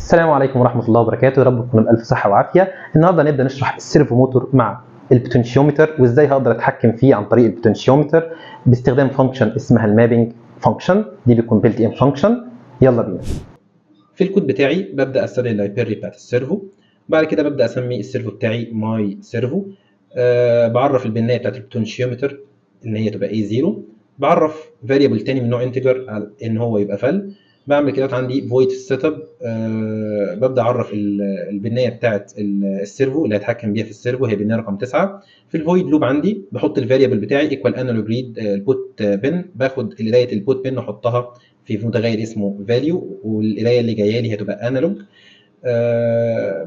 السلام عليكم ورحمة الله وبركاته، يا رب تكونوا بألف صحة وعافية. النهارده هنبدأ نشرح السيرفو موتور مع البوتنشيومتر وازاي هقدر اتحكم فيه عن طريق البوتنشيومتر باستخدام فانكشن اسمها المابنج فانكشن. دي بيكون بيلت ان فانكشن. يلا بينا. في الكود بتاعي ببدا استدعي اللايبرري بتاعت السيرفو. بعد كده ببدا اسمي السيرفو بتاعي ماي سيرفو. بعرف البنايه بتاعت البوتنشيومتر ان هي تبقى A0. بعرف فاريبل تاني من نوع انتجر ان هو يبقى فال. بعمل كده عندي فويد في السيت اب. ببدا اعرف البنايه بتاعت السيرفو اللي هتحكم بيها في السيرفو، هي بنايه رقم 9. في الفويد لوب عندي بحط الفاريبل بتاعي ايكوال انالوج ريد البوت بن. باخد قرايه البوت بن واحطها في متغير اسمه فاليو، والقرايه اللي جايه لي هتبقى انالوج.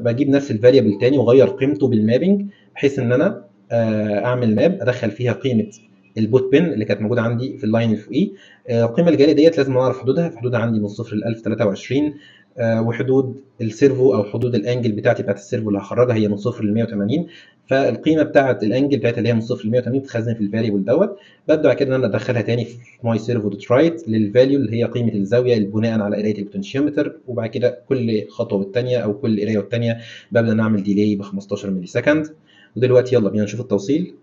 بجيب نفس الفاريبل تاني واغير قيمته بالمابنج، بحيث ان انا اعمل ماب ادخل فيها قيمه البوت بن اللي كانت موجوده عندي في اللاين اللي فوقيه. القيمه اللي جايه ديت لازم اعرف حدودها، في حدودها عندي من 0 ل 1023. وحدود السيرفو او حدود الانجل بتاعتي بتاعت السيرفو اللي هخرجها هي من 0 ل 180. فالقيمه بتاعت الانجل بتاعتها اللي هي من 0 ل 180 بتتخزن في الفاريبل دوت. ببدا كده ان انا ادخلها تاني في ماي سيرفو دوت رايت للفاليو اللي هي قيمه الزاويه بناء على قرايه البوتنشيومتر. وبعد كده كل خطوه والثانيه او كل قرايه والثانيه ببدا نعمل ديلي ب 15 ملي سكند. ودلوقتي يلا بينا نشوف التوصيل.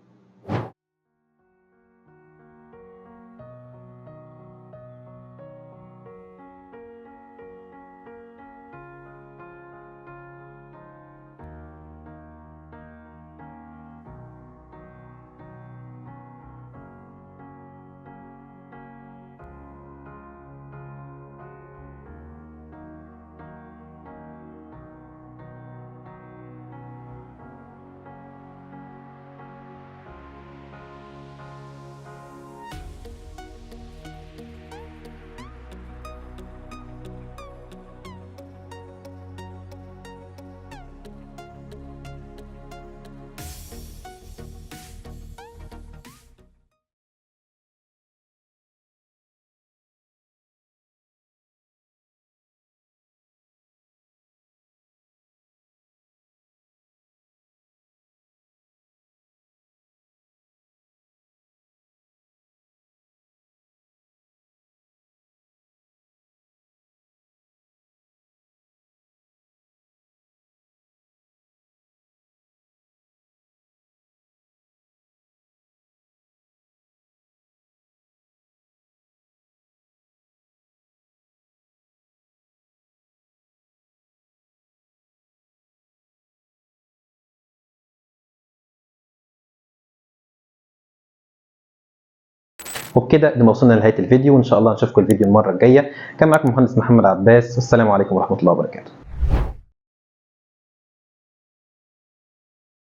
وبكده نبقى وصلنا لنهاية الفيديو، وإن شاء الله نشوفكم الفيديو المرة الجاية. كان معاكم مهندس محمد عباس، والسلام عليكم ورحمة الله وبركاته.